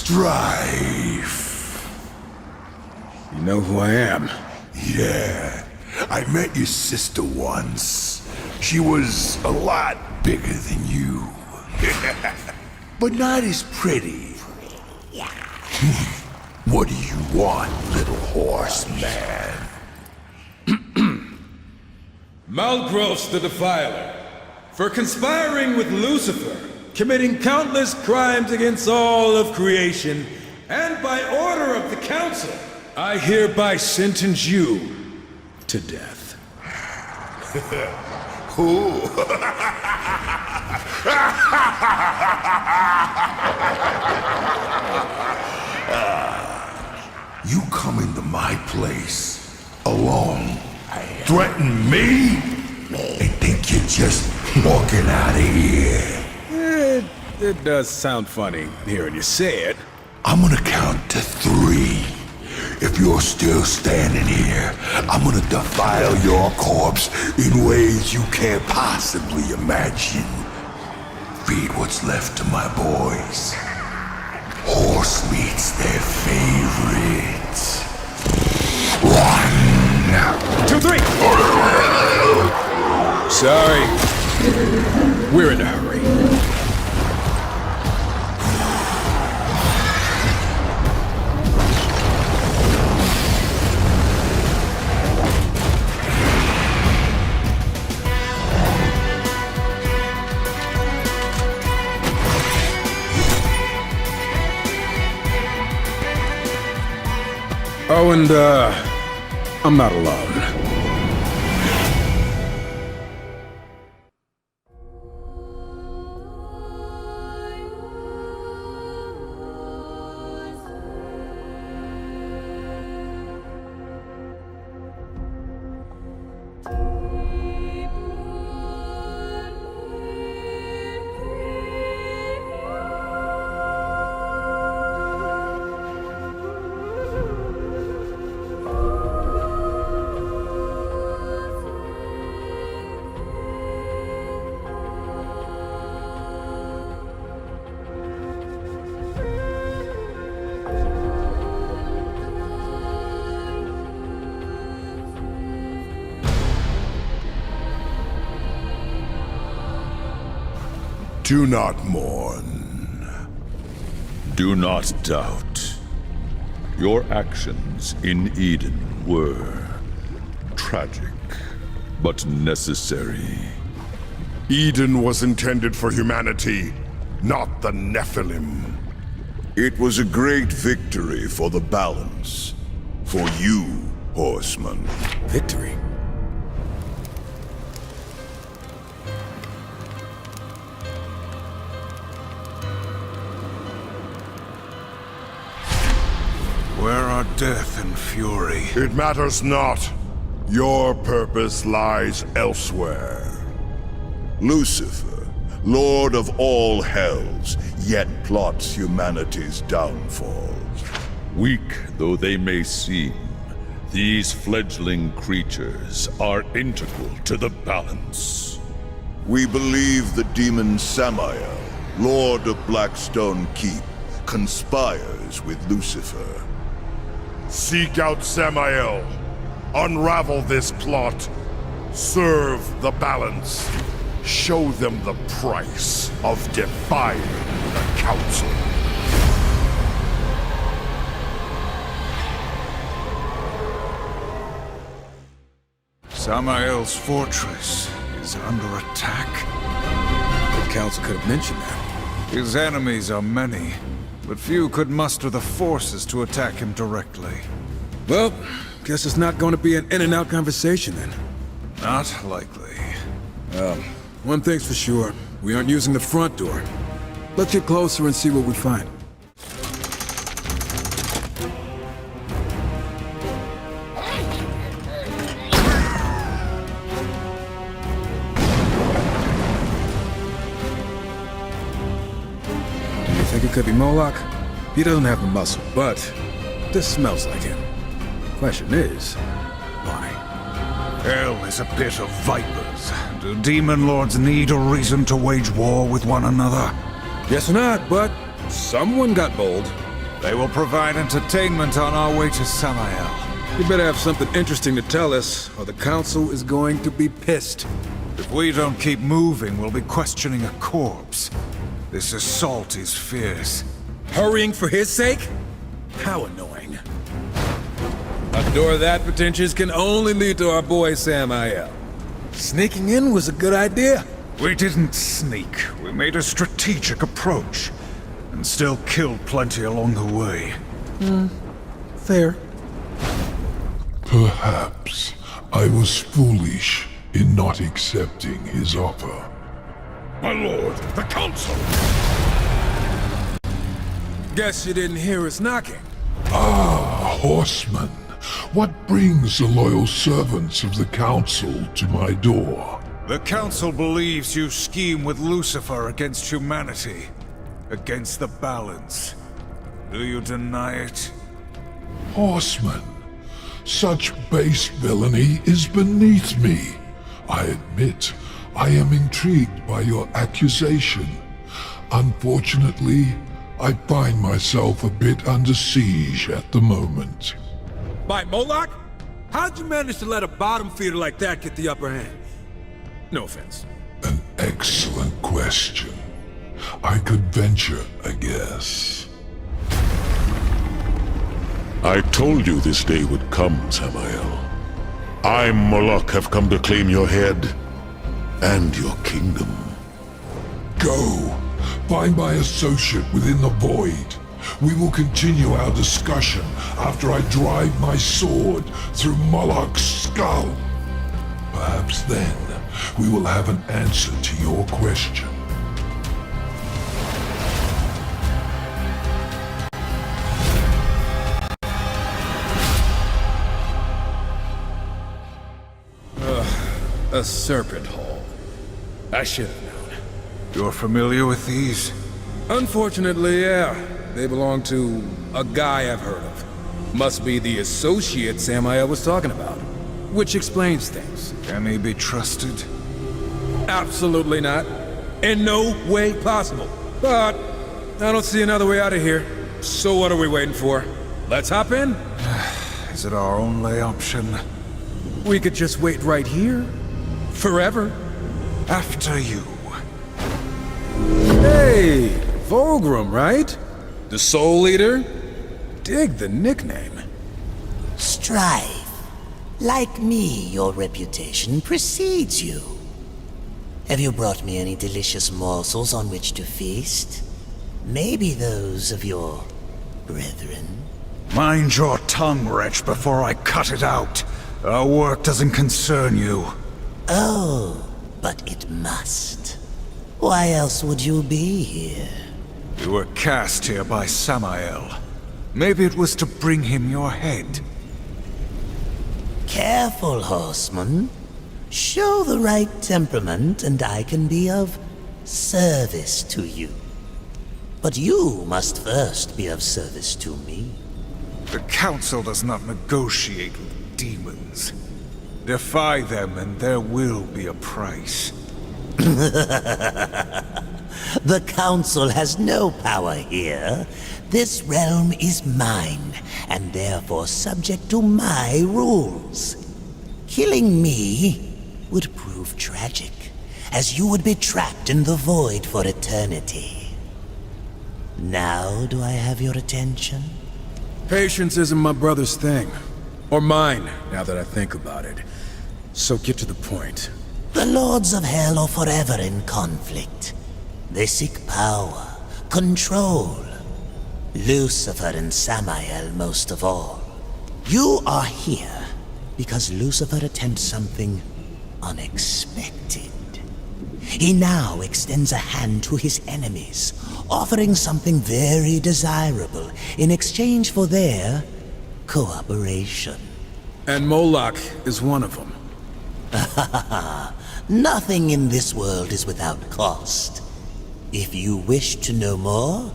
Strife. You know who I am? Yeah, I met your sister once. She was a lot bigger than you. But not as pretty. What do you want, little horseman? Malgros the Defiler, for conspiring with Lucifer, committing countless crimes against all of creation, and by order of the Council, I hereby sentence you to death. Who? You come into my place alone, threaten me, and think you're just walking out of here. It does sound funny hearing you say it. I'm gonna count to 3. If you're still standing here, I'm gonna defile your corpse in ways you can't possibly imagine. Feed what's left to my boys. Horse meat's their favorite. 1, 2, 3! Sorry. We're in a hurry. Oh, and, I'm not alone. Do not mourn. Do not doubt. Your actions in Eden were tragic, but necessary. Eden was intended for humanity, not the Nephilim. It was a great victory for the balance. For you, horseman. Victory? Where are death and fury? It matters not. Your purpose lies elsewhere. Lucifer, lord of all hells, yet plots humanity's downfall. Weak though they may seem, these fledgling creatures are integral to the balance. We believe the demon Samael, lord of Blackstone Keep, conspires with Lucifer. Seek out Samael. Unravel this plot. Serve the balance. Show them the price of defying the Council. Samael's fortress is under attack. The Council could have mentioned that. His enemies are many, but few could muster the forces to attack him directly. Well, guess it's not going to be an in-and-out conversation then. Not likely. One thing's for sure, we aren't using the front door. Let's get closer and see what we find. You think it could be Moloch? He doesn't have the muscle, but this smells like him. Question is, why? Hell is a pit of vipers. Do demon lords need a reason to wage war with one another? Guess not, but someone got bold. They will provide entertainment on our way to Samael. You better have something interesting to tell us, or the Council is going to be pissed. If we don't keep moving, we'll be questioning a corpse. This assault is fierce. Hurrying for his sake? How annoying. A door that pretentious can only lead to our boy Samael. Sneaking in was a good idea. We didn't sneak. We made a strategic approach. And still killed plenty along the way. Fair. Perhaps I was foolish in not accepting his offer. My lord, the council! Guess you didn't hear us knocking. Ah, horseman. What brings the loyal servants of the council to my door? The Council believes you scheme with Lucifer against humanity. Against the balance. Do you deny it? Horseman, such base villainy is beneath me. I admit, I am intrigued by your accusation. Unfortunately, I find myself a bit under siege at the moment. By Moloch? How'd you manage to let a bottom feeder like that get the upper hand? No offense. An excellent question. I could venture a guess. I told you this day would come, Samael. I, Moloch, have come to claim your head and your kingdom. Go. Find my associate within the void. We will continue our discussion after I drive my sword through Moloch's skull. Perhaps then we will have an answer to your question. A serpent hole. I should have known. You're familiar with these? Unfortunately, yeah. They belong to a guy I've heard of. Must be the associate Samael was talking about. Which explains things. Can he be trusted? Absolutely not. In no way possible. But I don't see another way out of here. So what are we waiting for? Let's hop in? Is it our only option? We could just wait right here. Forever. After you. Hey, Volgrim, right? The Soul Eater? Dig the nickname. Strife. Like me, your reputation precedes you. Have you brought me any delicious morsels on which to feast? Maybe those of your brethren? Mind your tongue, wretch, before I cut it out. Our work doesn't concern you. Oh, but it must. Why else would you be here? You were cast here by Samael. Maybe it was to bring him your head. Careful, horseman. Show the right temperament and I can be of service to you. But you must first be of service to me. The Council does not negotiate with demons. Defy them and there will be a price. The Council has no power here. This realm is mine, and therefore subject to my rules. Killing me would prove tragic, as you would be trapped in the void for eternity. Now do I have your attention? Patience isn't my brother's thing. Or mine, now that I think about it. So get to the point. The Lords of Hell are forever in conflict. They seek power, control. Lucifer and Samael most of all. You are here because Lucifer attempts something unexpected. He now extends a hand to his enemies, offering something very desirable in exchange for their cooperation. And Moloch is one of them. Nothing in this world is without cost. If you wish to know more,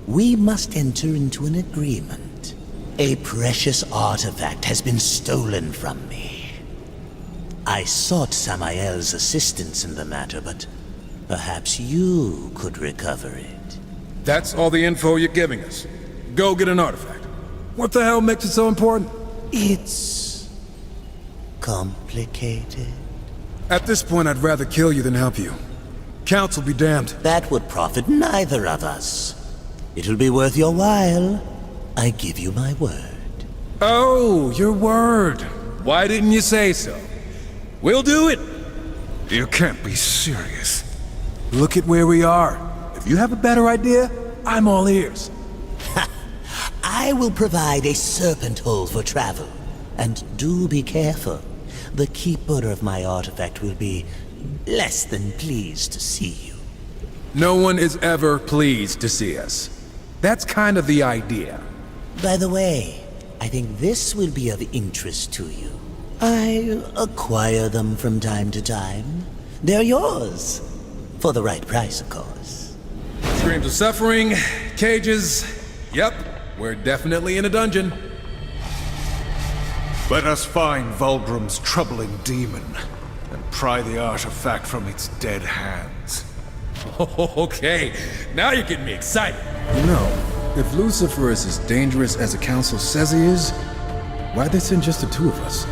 we must enter into an agreement. A precious artifact has been stolen from me. I sought Samael's assistance in the matter, but perhaps you could recover it. That's all the info you're giving us. go get an artifact. What the hell makes it so important? It's complicated. At this point, I'd rather kill you than help you. Council be damned. That would profit neither of us. It'll be worth your while. I give you my word. Oh, your word. Why didn't you say so? We'll do it. You can't be serious. Look at where we are. If you have a better idea, I'm all ears. I will provide a serpent hole for travel. And do be careful. The keeper of my artifact will be less than pleased to see you. No one is ever pleased to see us. That's kind of the idea. By the way, I think this will be of interest to you. I acquire them from time to time. They're yours. For the right price, of course. Screams of suffering, cages. Yep, we're definitely in a dungeon. Let us find Vulgrim's troubling demon and pry the artifact from its dead hands. Okay, now you're getting me excited. You know, if Lucifer is as dangerous as the council says he is, why'd they send just the two of us?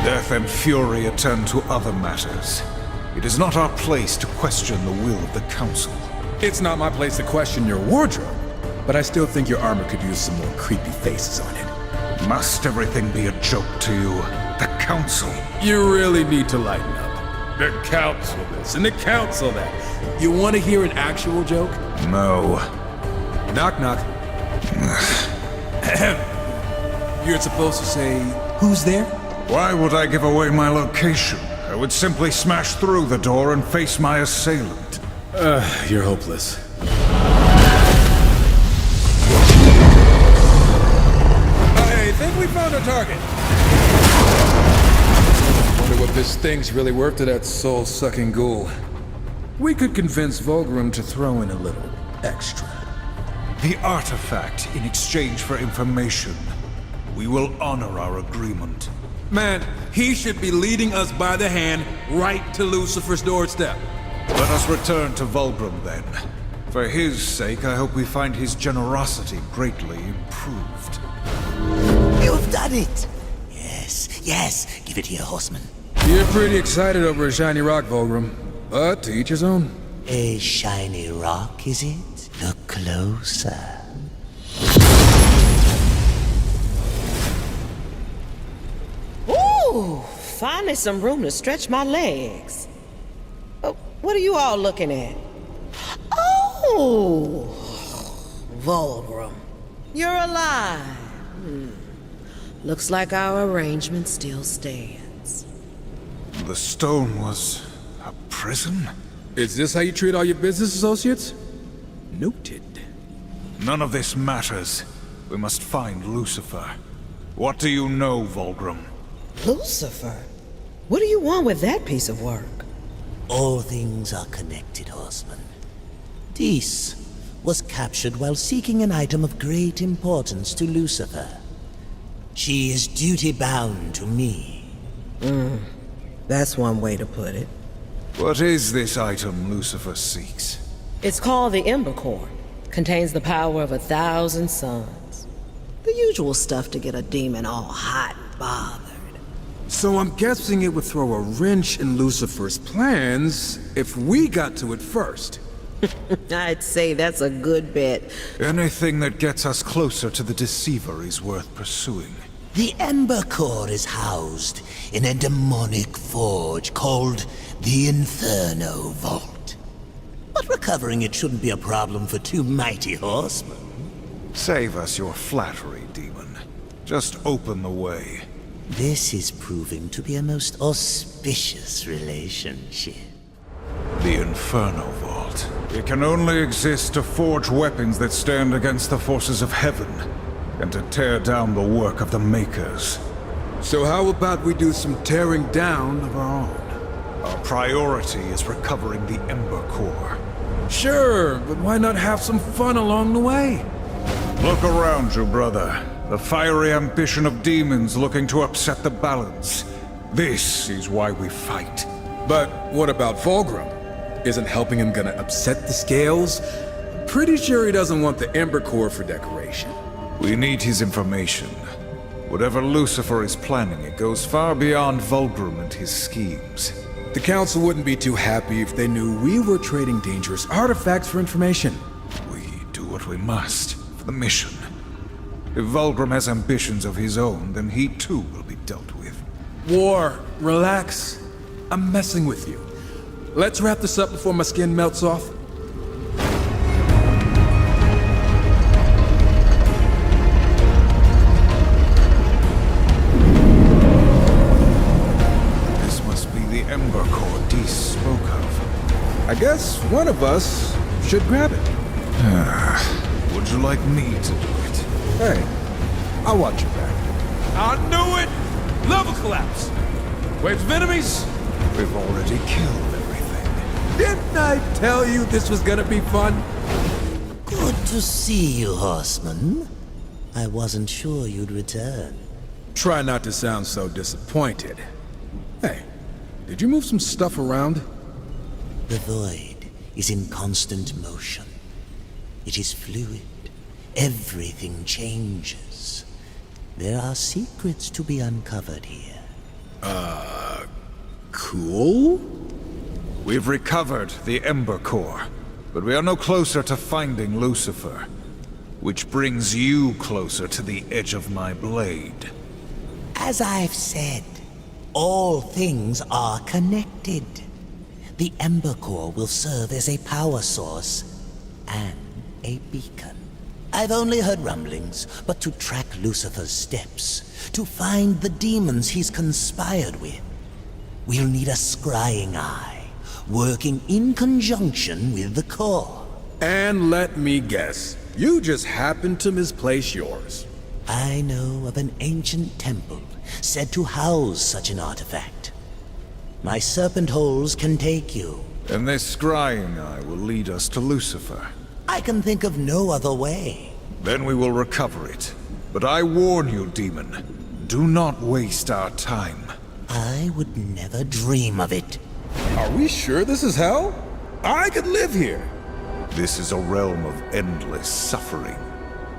Death and fury attend to other matters. It is not our place to question the will of the council. It's not my place to question your wardrobe, but I still think your armor could use some more creepy faces on it. Must everything be a joke to you? The council? You really need to lighten up. The council this and the council that. You want to hear an actual joke? No. Knock knock. You're supposed to say, who's there? Why would I give away my location? I would simply smash through the door and face my assailant. You're hopeless. I think we found a target. Wonder what this thing's really worth to that soul-sucking ghoul. We could convince Vulgrim to throw in a little extra. The artifact in exchange for information. We will honor our agreement. Man, he should be leading us by the hand right to Lucifer's doorstep. Let us return to Vulgrim then. For his sake, I hope we find his generosity greatly improved. You've done it! Yes, yes, give it here, horseman. You're pretty excited over a shiny rock, Vulgrim. But to each his own. A shiny rock, is it? Look closer. Ooh, finally some room to stretch my legs. What are you all looking at? Oh, Vulgrim, you're alive. Looks like our arrangement still stands. The stone was a prison? Is this how you treat all your business associates? Noted. None of this matters. We must find Lucifer. What do you know, Vulgrim? Lucifer? What do you want with that piece of work? All things are connected, horseman. Dis was captured while seeking an item of great importance to Lucifer. She is duty-bound to me. That's one way to put it. What is this item Lucifer seeks? It's called the Ember Core. Contains the power of 1,000 suns. The usual stuff to get a demon all hot and bothered. So I'm guessing it would throw a wrench in Lucifer's plans if we got to it first. I'd say that's a good bet. Anything that gets us closer to the Deceiver is worth pursuing. The Ember Core is housed in a demonic forge called the Inferno Vault. But recovering it shouldn't be a problem for two mighty horsemen. Save us your flattery, demon. Just open the way. This is proving to be a most auspicious relationship. The Inferno Vault. It can only exist to forge weapons that stand against the forces of heaven, and to tear down the work of the Makers. So how about we do some tearing down of our own? Our priority is recovering the Ember Core. Sure, but why not have some fun along the way? Look around you, brother. The fiery ambition of demons looking to upset the balance. This is why we fight. But what about Vulgrim? Isn't helping him gonna upset the scales? Pretty sure he doesn't want the Ember Core for decoration. We need his information. Whatever Lucifer is planning, it goes far beyond Vulgrim and his schemes. The Council wouldn't be too happy if they knew we were trading dangerous artifacts for information. We do what we must for the mission. If Vulgrim has ambitions of his own, then he too will be dealt with. War, relax. I'm messing with you. Let's wrap this up before my skin melts off. This must be the Ember Core Dees spoke of. I guess one of us should grab it. Would you like me to do it? Hey, I'll watch your back. I knew it! Level collapse! Waves of enemies! We've already killed everything. Didn't I tell you this was gonna be fun? Good to see you, Horseman. I wasn't sure you'd return. Try not to sound so disappointed. Hey, did you move some stuff around? The void is in constant motion. It is fluid. Everything changes. There are secrets to be uncovered here. Cool? We've recovered the Ember Core, but we are no closer to finding Lucifer. Which brings you closer to the edge of my blade. As I've said, all things are connected. The Ember Core will serve as a power source and a beacon. I've only heard rumblings, but to track Lucifer's steps, to find the demons he's conspired with, we'll need a scrying eye, working in conjunction with the core. And let me guess, you just happened to misplace yours. I know of an ancient temple said to house such an artifact. My serpent holes can take you. And this scrying eye will lead us to Lucifer. I can think of no other way. Then we will recover it. But I warn you, demon, do not waste our time. I would never dream of it. Are we sure this is hell? I could live here. This is a realm of endless suffering.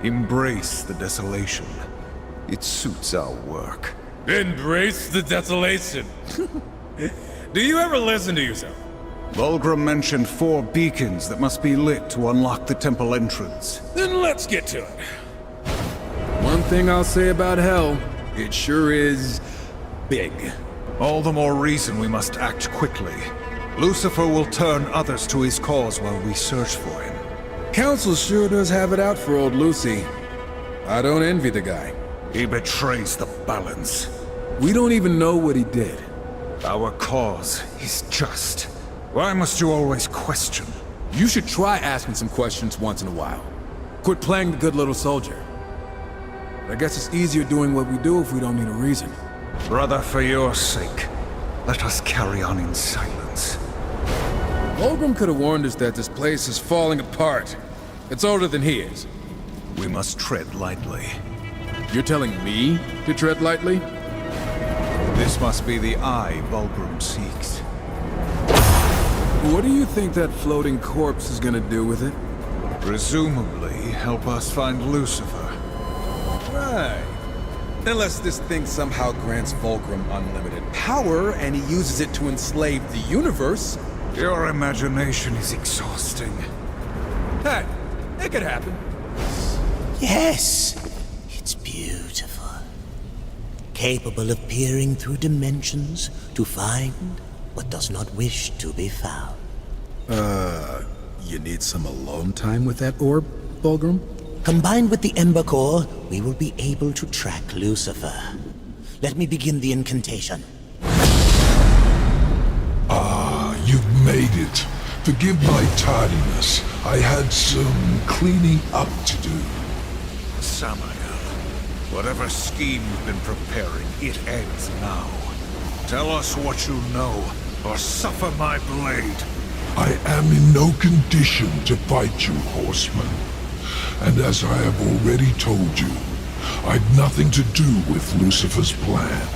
Embrace the desolation. It suits our work. Embrace the desolation. Do you ever listen to yourself? Vulgrim mentioned 4 beacons that must be lit to unlock the temple entrance. Then let's get to it. One thing I'll say about hell, it sure is big. All the more reason we must act quickly. Lucifer will turn others to his cause while we search for him. Council sure does have it out for old Lucy. I don't envy the guy. He betrays the balance. We don't even know what he did. Our cause is just. Why must you always question? You should try asking some questions once in a while. Quit playing the good little soldier. But I guess it's easier doing what we do if we don't need a reason. Brother, for your sake, let us carry on in silence. Vulgrim could have warned us that this place is falling apart. It's older than he is. We must tread lightly. You're telling me to tread lightly? This must be the eye Vulgrim seeks. What do you think that floating corpse is gonna do with it? Presumably help us find Lucifer. Right. Unless this thing somehow grants Vulgrim unlimited power and he uses it to enslave the universe. Your imagination is exhausting. Hey, it could happen. Yes, it's beautiful. Capable of peering through dimensions to find what does not wish to be found. You need some alone time with that orb, Vulgrim? Combined with the Ember Core, we will be able to track Lucifer. Let me begin the incantation. You've made it. Forgive my tardiness. I had some cleaning up to do. Samael, whatever scheme you've been preparing, it ends now. Tell us what you know, or suffer my blade. I am in no condition to fight you, horseman. And as I have already told you, I've nothing to do with Lucifer's plan.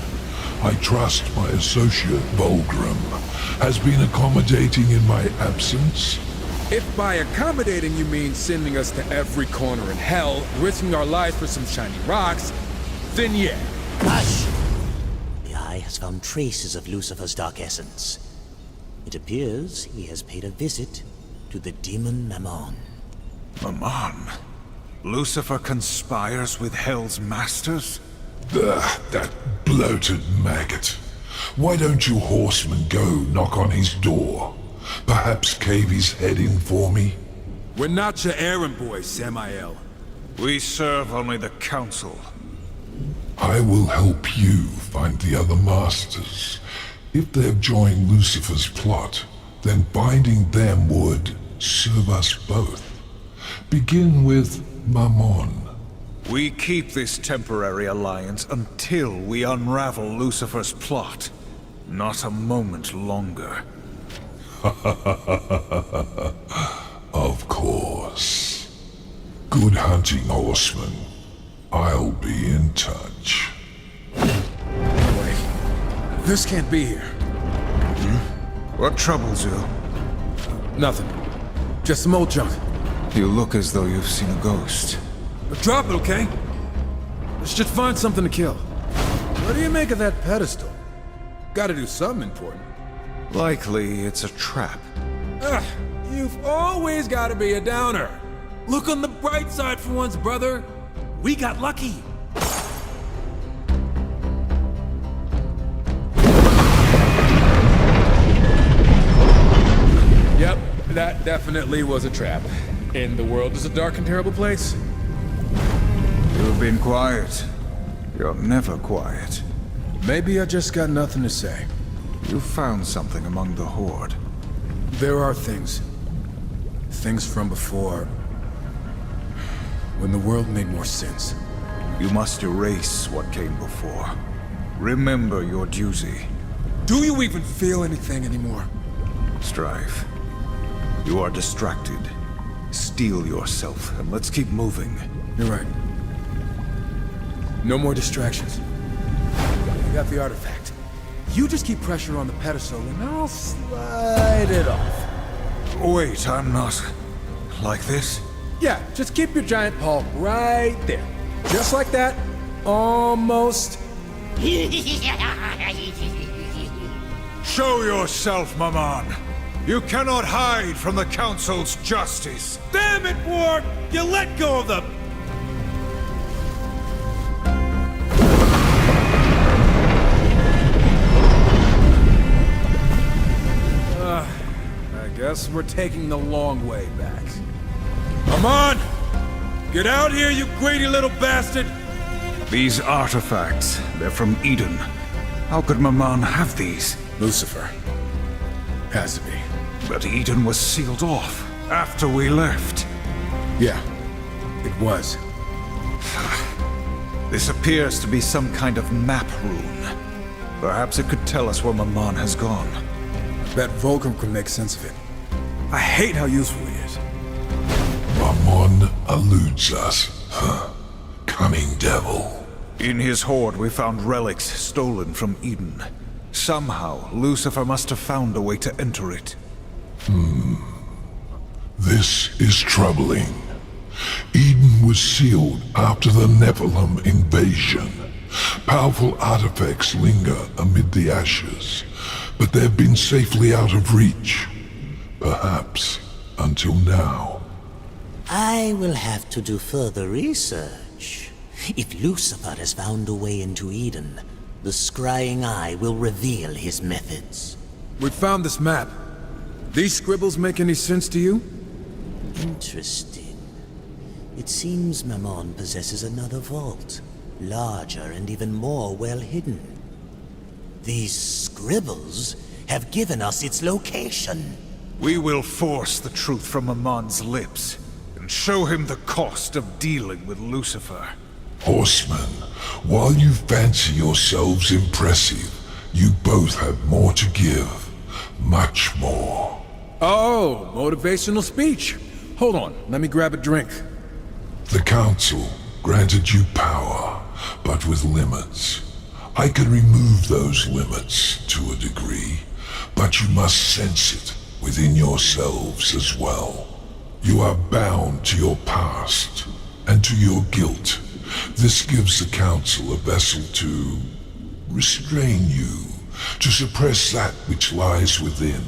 I trust my associate, Vulgrim, has been accommodating in my absence. If by accommodating you mean sending us to every corner in hell, risking our lives for some shiny rocks, then yeah. Hush! The Eye has found traces of Lucifer's dark essence. It appears he has paid a visit to the demon Mammon. Mammon? Lucifer conspires with Hell's masters? Ugh, that bloated maggot. Why don't you horsemen go knock on his door? Perhaps cave his head in for me? We're not your errand boys, Samael. We serve only the Council. I will help you find the other masters. If they've joined Lucifer's plot, then binding them would serve us both. Begin with Mammon. We keep this temporary alliance until we unravel Lucifer's plot. Not a moment longer. Of course. Good hunting, horseman. I'll be in touch. Wait. This can't be here. What troubles you? Nothing. Just some old junk. You look as though you've seen a ghost. Drop it, okay? Let's just find something to kill. What do you make of that pedestal? Gotta do something important. Likely it's a trap. Ugh, you've always gotta be a downer. Look on the bright side for once, brother. We got lucky. Yep, that definitely was a trap. And the world is a dark and terrible place. You've been quiet. You're never quiet. Maybe I just got nothing to say. You found something among the Horde. There are things. Things from before. When the world made more sense. You must erase what came before. Remember your duty. Do you even feel anything anymore? Strife. You are distracted. Steel yourself, and let's keep moving. You're right. No more distractions. I got the artifact. You just keep pressure on the pedestal, and I'll slide it off. Wait, I'm not... like this? Yeah, just keep your giant paw right there. Just like that. Almost. Show yourself, Mammon! You cannot hide from the Council's justice! Damn it, Ward! You let go of the... I guess we're taking the long way back. Come on! Get out here, you greedy little bastard! These artifacts, they're from Eden. How could Mammon have these? Lucifer. Has to be. But Eden was sealed off after we left. Yeah, it was. This appears to be some kind of map rune. Perhaps it could tell us where Mammon has gone. Bet Vulcan could make sense of it. I hate how useful he is. Mammon eludes us. Huh. Cunning devil. In his hoard we found relics stolen from Eden. Somehow, Lucifer must have found a way to enter it. This is troubling. Eden was sealed after the Nephilim invasion. Powerful artifacts linger amid the ashes, but they've been safely out of reach. Perhaps until now. I will have to do further research. If Lucifer has found a way into Eden, the scrying eye will reveal his methods. We found this map. These scribbles make any sense to you? Interesting. It seems Mammon possesses another vault, larger and even more well hidden. These scribbles have given us its location. We will force the truth from Ammon's lips, and show him the cost of dealing with Lucifer. Horsemen, while you fancy yourselves impressive, you both have more to give. Much more. Oh, motivational speech. Hold on, let me grab a drink. The Council granted you power, but with limits. I can remove those limits to a degree, but you must sense it within yourselves as well. You are bound to your past and to your guilt. This gives the Council a vessel to restrain you, to suppress that which lies within,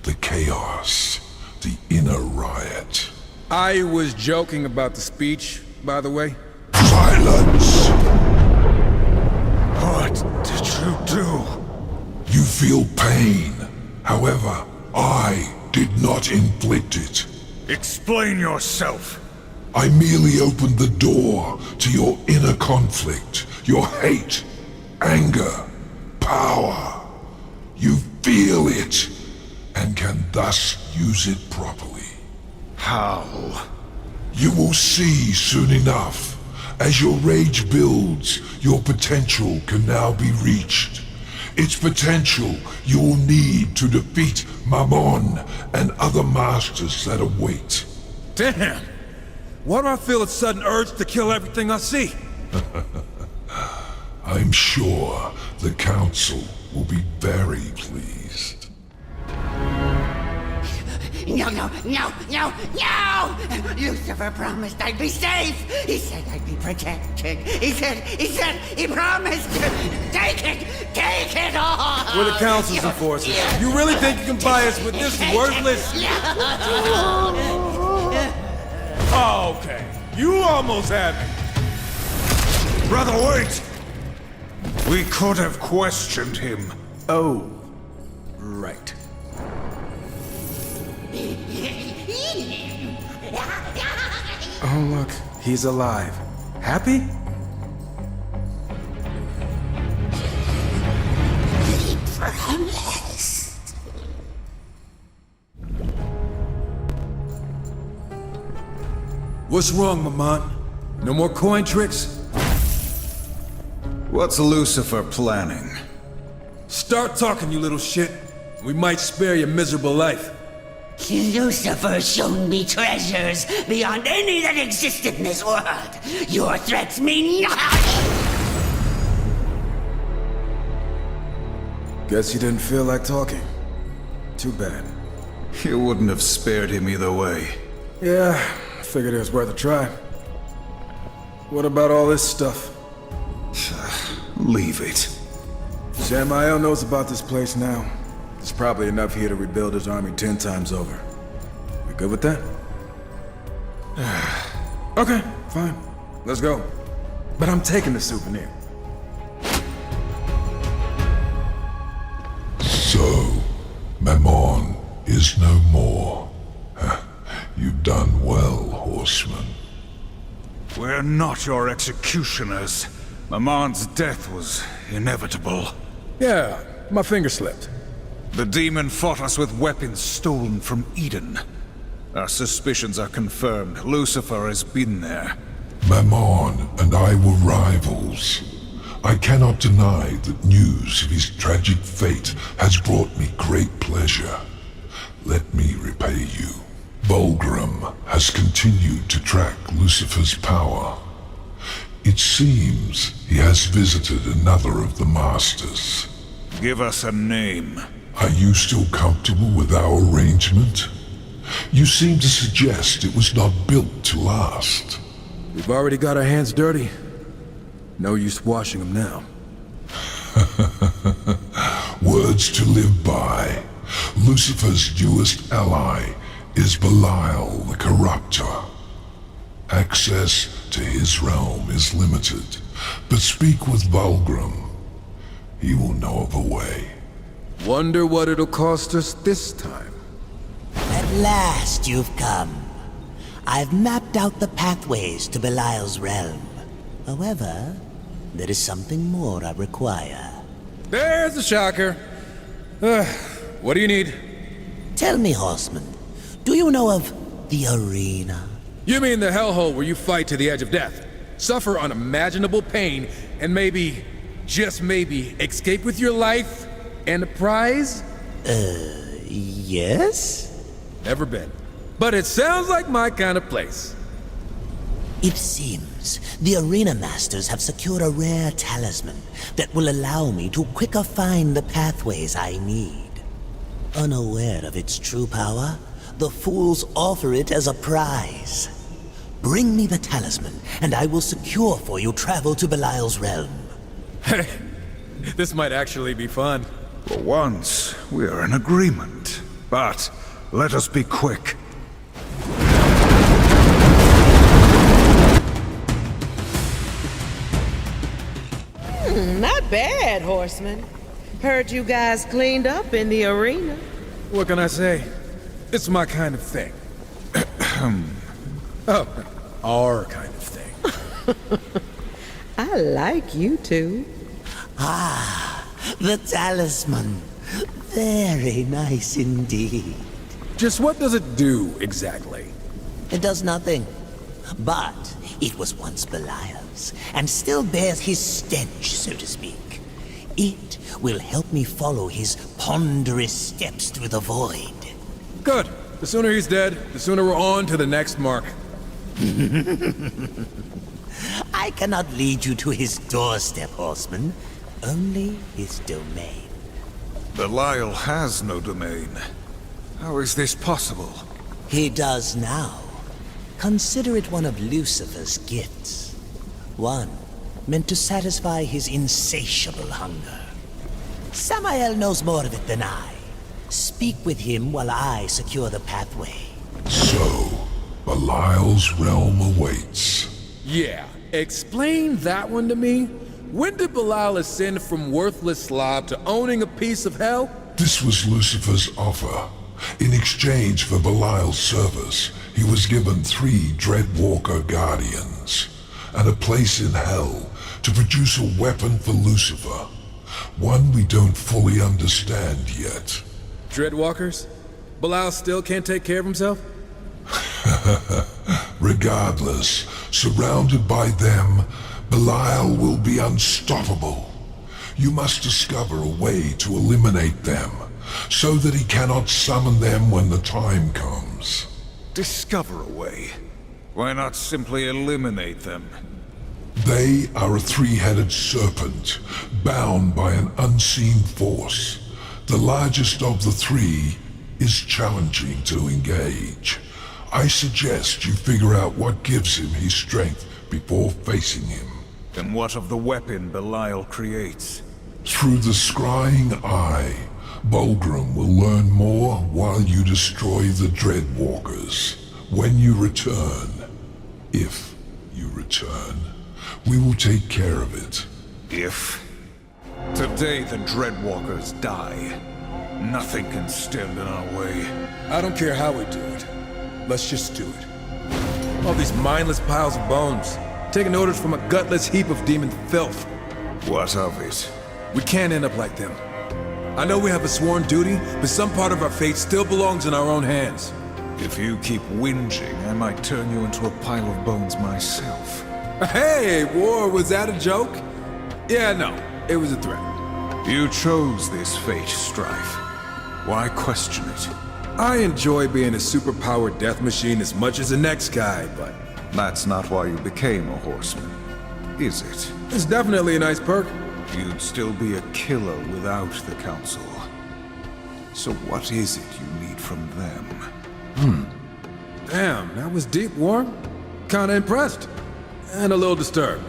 the chaos, the inner riot. I was joking about the speech, by the way. Silence! What did you do? You feel pain. However, I did not inflict it. Explain yourself. I merely opened the door to your inner conflict, your hate, anger, power. You feel it, and can thus use it properly. How? You will see soon enough. As your rage builds, your potential can now be reached. Its potential you will need to defeat Mammon and other masters that await. Damn! Why do I feel a sudden urge to kill everything I see? I'm sure the Council will be very pleased. No, no, no, no, no! Lucifer promised I'd be safe! He said I'd be protected! He promised! Take it all! We're the Council's enforcers. You really think you can buy us with this worthless... Oh, okay. You almost had me. Brother, wait! We could have questioned him. Oh, right. Oh, look. He's alive. Happy? Promised. What's wrong, Mammon? No more coin tricks? What's Lucifer planning? Start talking, you little shit. We might spare your miserable life. Lucifer's shown me treasures beyond any that exist in this world. Your threats mean nothing. Guess you didn't feel like talking. Too bad. You wouldn't have spared him either way. Yeah, figured it was worth a try. What about all this stuff? Leave it. Samael knows about this place now. There's probably enough here to rebuild his army 10 times over. We good with that? Okay, fine. Let's go. But I'm taking the souvenir. So, Mammon is no more. You've done well, horseman. We're not your executioners. Mammon's death was inevitable. Yeah, my finger slipped. The demon fought us with weapons stolen from Eden. Our suspicions are confirmed. Lucifer has been there. Mammon and I were rivals. I cannot deny that news of his tragic fate has brought me great pleasure. Let me repay you. Vulgrim has continued to track Lucifer's power. It seems he has visited another of the Masters. Give us a name. Are you still comfortable with our arrangement? You seem to suggest it was not built to last. We've already got our hands dirty. No use washing them now. Words to live by. Lucifer's newest ally is Belial the Corruptor. Access to his realm is limited, but speak with Vulgrim. He will know of a way. Wonder what it'll cost us this time. At last you've come. I've mapped out the pathways to Belial's realm. However, there is something more I require. There's the shocker. What do you need? Tell me, Horseman, do you know of the arena? You mean the hellhole where you fight to the edge of death, suffer unimaginable pain, and maybe, just maybe, escape with your life and a prize? Yes? Never been. But it sounds like my kind of place. It seems the Arena Masters have secured a rare talisman that will allow me to quicker find the pathways I need. Unaware of its true power, the fools offer it as a prize. Bring me the talisman, and I will secure for you travel to Belial's realm. Hey, this might actually be fun. For once, we are in agreement. But let us be quick. Not bad, horseman. Heard you guys cleaned up in the arena. What can I say? It's my kind of thing. Oh, our kind of thing. I like you two. Ah, the talisman. Very nice indeed. Just what does it do, exactly? It does nothing. But it was once Belial's, and still bears his stench, so to speak. It will help me follow his ponderous steps through the void. Good. The sooner he's dead, the sooner we're on to the next mark. I cannot lead you to his doorstep, horseman. Only his domain. Belial has no domain. How is this possible? He does now. Consider it one of Lucifer's gifts. One meant to satisfy his insatiable hunger. Samael knows more of it than I. Speak with him while I secure the pathway. So, Belial's realm awaits. Yeah, explain that one to me. When did Belial ascend from worthless slob to owning a piece of hell? This was Lucifer's offer. In exchange for Belial's service, he was given 3 Dreadwalker Guardians, and a place in hell to produce a weapon for Lucifer. One we don't fully understand yet. Dreadwalkers? Belial still can't take care of himself? Regardless, surrounded by them, Belial will be unstoppable. You must discover a way to eliminate them, so that he cannot summon them when the time comes. Discover a way. Why not simply eliminate them? They are a 3-headed serpent, bound by an unseen force. The largest of the 3 is challenging to engage. I suggest you figure out what gives him his strength before facing him. Then what of the weapon Belial creates? Through the scrying eye, Bulgrim will learn more while you destroy the Dreadwalkers. When you return, if you return, we will take care of it. If? Today the Dreadwalkers die. Nothing can stand in our way. I don't care how we do it. Let's just do it. All these mindless piles of bones, taking orders from a gutless heap of demon filth. What of it? We can't end up like them. I know we have a sworn duty, but some part of our fate still belongs in our own hands. If you keep whinging, I might turn you into a pile of bones myself. Hey, War, was that a joke? Yeah, no, it was a threat. You chose this fate, Strife. Why question it? I enjoy being a superpowered death machine as much as the next guy, but That's not why you became a horseman, is it? it's definitely a nice perk. You'd still be a killer without the Council. So what is it you need from them? Damn, that was deep, War. Kinda impressed. And a little disturbed.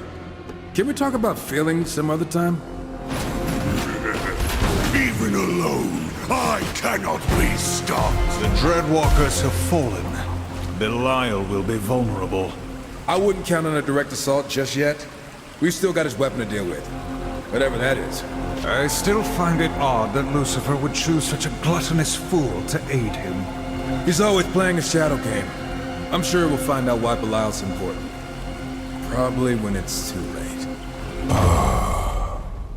Can we talk about feelings some other time? Even alone, I cannot be stopped. The Dreadwalkers have fallen. Belial will be vulnerable. I wouldn't count on a direct assault just yet. We've still got his weapon to deal with. Whatever that is. I still find it odd that Lucifer would choose such a gluttonous fool to aid him. He's always playing a shadow game. I'm sure we'll find out why Belial's important. Probably when it's too late.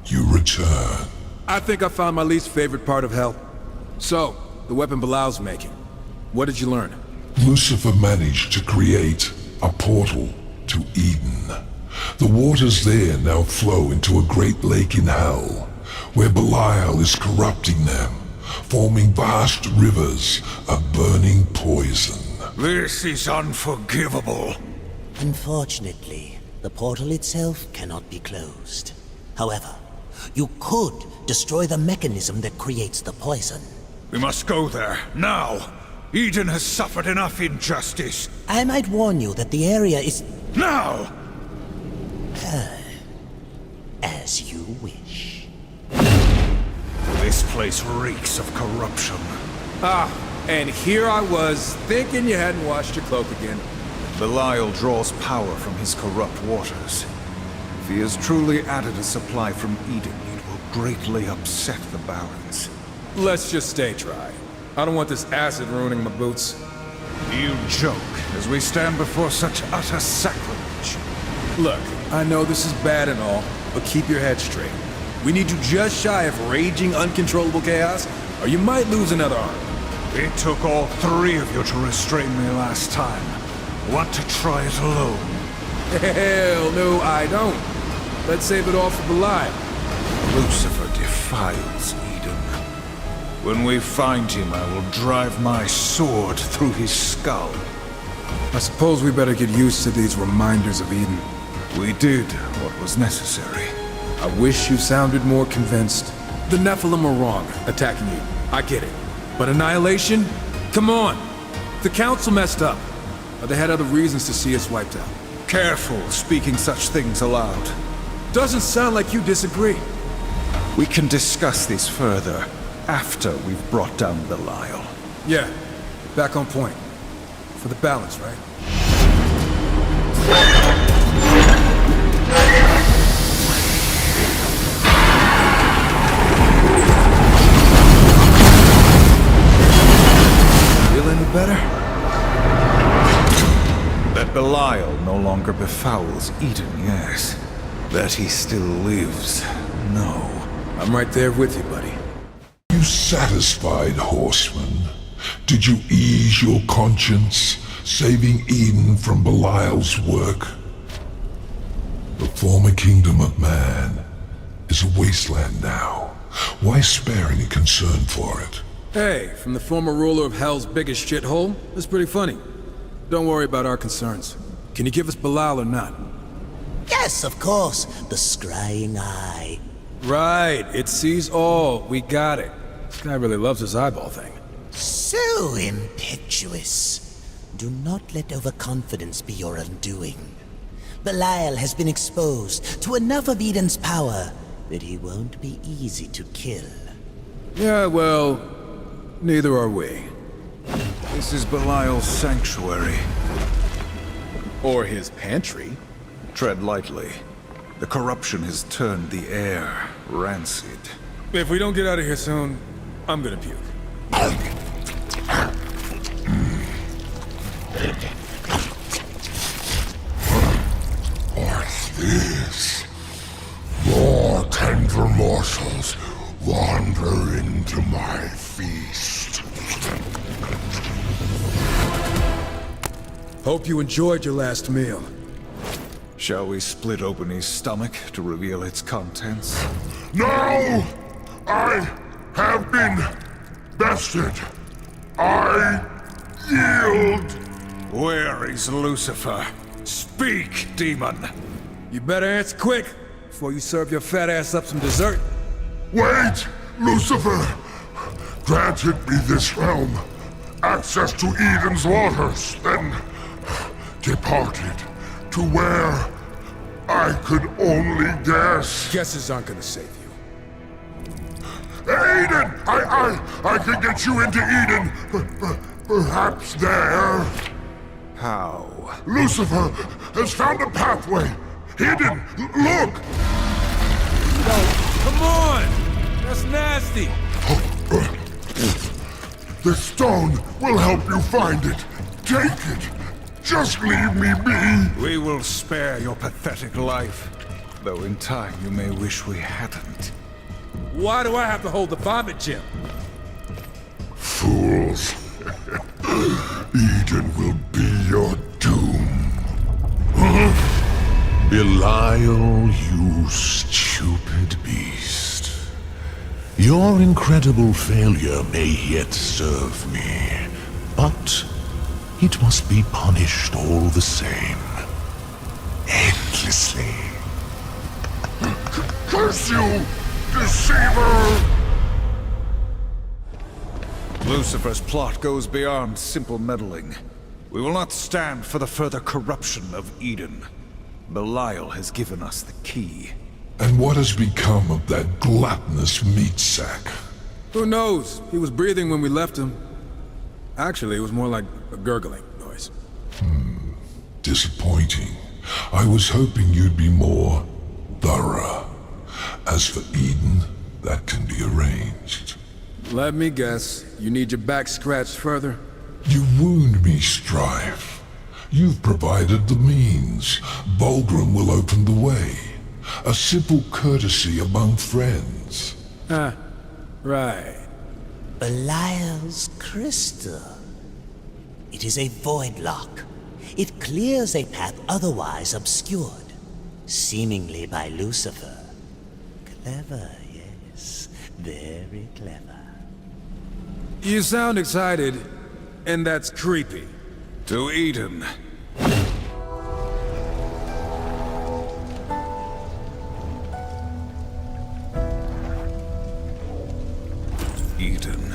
You return. I think I found my least favorite part of hell. So, the weapon Belial's making. What did you learn? Lucifer managed to create a portal to Eden. The waters there now flow into a great lake in hell, where Belial is corrupting them, forming vast rivers of burning poison. This is unforgivable. Unfortunately, the portal itself cannot be closed. However, you could destroy the mechanism that creates the poison. We must go there, now! Eden has suffered enough injustice. I might warn you that the area is Now! as you wish. This place reeks of corruption. Ah, and here I was, thinking you hadn't washed your cloak again. Belial draws power from his corrupt waters. If he has truly added a supply from Eden, it will greatly upset the balance. Let's just stay dry. I don't want this acid ruining my boots. You joke as we stand before such utter sacrilege. Look, I know this is bad and all, but keep your head straight. We need you just shy of raging, uncontrollable chaos, or you might lose another arm. It took all three of you to restrain me last time. Want to try it alone? Hell no, I don't. Let's save it all for Belial. Lucifer defiles Eden. When we find him, I will drive my sword through his skull. I suppose we better get used to these reminders of Eden. We did what was necessary. I wish you sounded more convinced. The Nephilim are wrong, attacking you. I get it. But Annihilation? Come on! The Council messed up. Or they had other reasons to see us wiped out. Careful speaking such things aloud. Doesn't sound like you disagree. We can discuss this further after we've brought down Belial. Yeah, back on point. For the balance, right? Feel any better? That Belial no longer befouls Eden, yes. That he still lives, no. I'm right there with you, buddy. You satisfied, horseman? Did you ease your conscience, saving Eden from Belial's work? The former kingdom of man is a wasteland now. Why spare any concern for it? Hey, from the former ruler of Hell's biggest shithole? That's pretty funny. Don't worry about our concerns. Can you give us Belial or not? Yes, of course. The scrying eye. Right, it sees all. We got it. This guy really loves his eyeball thing. So impetuous. Do not let overconfidence be your undoing. Belial has been exposed to enough of Eden's power that he won't be easy to kill. Yeah, well, neither are we. This is Belial's sanctuary. Or his pantry. Tread lightly. The corruption has turned the air rancid. If we don't get out of here soon, I'm gonna puke. What's this? More tender morsels wander into my feast. Hope you enjoyed your last meal. Shall we split open his stomach to reveal its contents? No! I have been bested. I yield. Where is Lucifer? Speak, demon! You better answer quick, before you serve your fat ass up some dessert. Wait! Lucifer granted me this realm, access to Eden's waters, then departed to where I could only guess. Guesses aren't gonna save you. Eden! I could get you into Eden. Perhaps there. How? Lucifer has found a pathway. Hidden. Look! Come on! That's nasty! The stone will help you find it. Take it. Just leave me be. We will spare your pathetic life, though in time you may wish we hadn't. Why do I have to hold the vomit gem? Fools. Eden will be your doom. Belial, you stupid beast. Your incredible failure may yet serve me, but it must be punished all the same. Endlessly. Curse you, deceiver! Lucifer's plot goes beyond simple meddling. We will not stand for the further corruption of Eden. Belial has given us the key. And what has become of that gluttonous meat sack? Who knows? He was breathing when we left him. Actually, it was more like a gurgling noise. Disappointing. I was hoping you'd be more thorough. As for Eden, that can be arranged. Let me guess. You need your back scratched further? You wound me, Strife. You've provided the means. Vulgrim will open the way. A simple courtesy among friends. Ah, right. Belial's crystal. It is a void lock. It clears a path otherwise obscured, seemingly by Lucifer. Clever, yes. Very clever. You sound excited, and that's creepy. To Eden. Eden.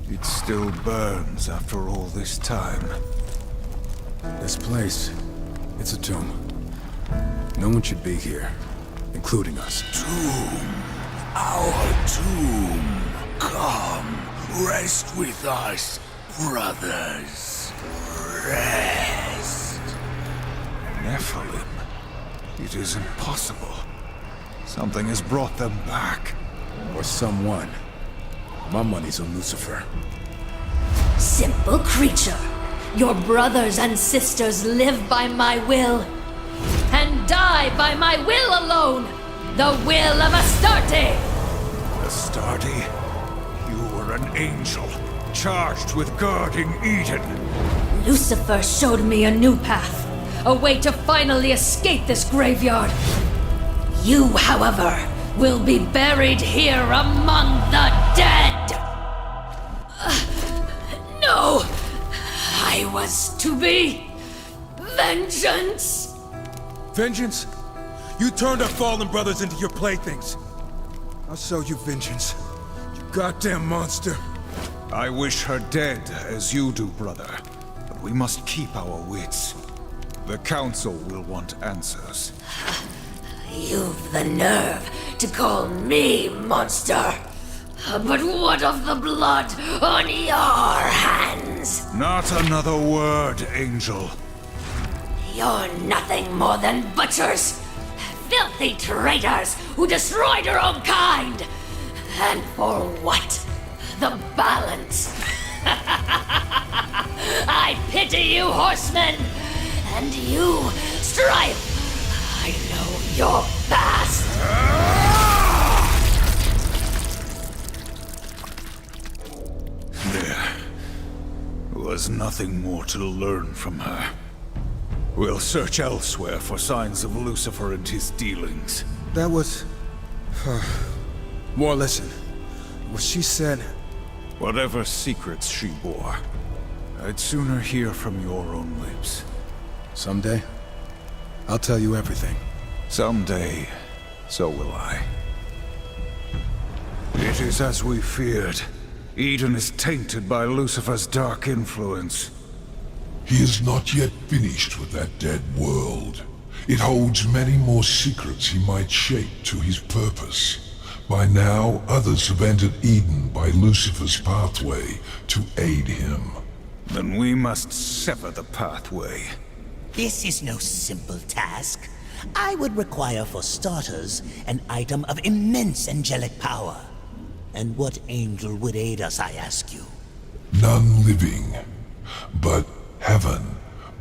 It still burns after all this time. This place, it's a tomb. No one should be here, including us. Our tomb. Come, rest with us, brothers. Rest. Nephilim. It is impossible. Something has brought them back. Or someone. My money's on Lucifer. Simple creature. Your brothers and sisters live by my will, and die by my will alone. The will of Astarte. Astarte, you were an angel, charged with guarding Eden. Lucifer showed me a new path, a way to finally escape this graveyard. You, however, will be buried here among the dead. No! I was to be vengeance! Vengeance? You turned our fallen brothers into your playthings. I'll show you vengeance. You goddamn monster. I wish her dead as you do, brother. But we must keep our wits. The Council will want answers. You've the nerve to call me monster. But what of the blood on your hands? Not another word, Angel. You're nothing more than butchers. Filthy traitors who destroyed your own kind. And for what? The balance. I pity you, horsemen. And you, Strife. I know your past. There was nothing more to learn from her. We'll search elsewhere for signs of Lucifer and his dealings. That was... More listen. What she said... Whatever secrets she bore, I'd sooner hear from your own lips. Someday, I'll tell you everything. Someday, so will I. It is as we feared. Eden is tainted by Lucifer's dark influence. He is not yet finished with that dead world. It holds many more secrets he might shape to his purpose. By now, others have entered Eden by Lucifer's pathway to aid him. Then we must sever the pathway. This is no simple task. I would require, for starters, an item of immense angelic power. And what angel would aid us, I ask you? None living. But heaven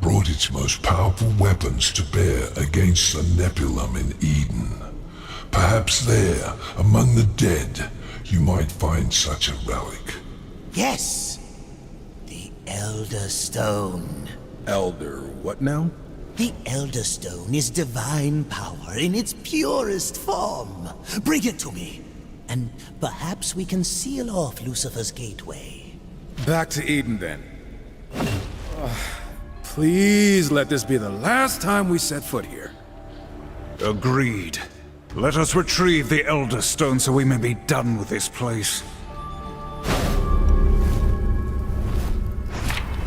brought its most powerful weapons to bear against the Nephilim in Eden. Perhaps there, among the dead, you might find such a relic. Yes! The Elder Stone. Elder what now? The Elder Stone is divine power in its purest form. Bring it to me, and perhaps we can seal off Lucifer's gateway. Back to Eden, then. Please let this be the last time we set foot here. Agreed. Let us retrieve the Elder Stone so we may be done with this place.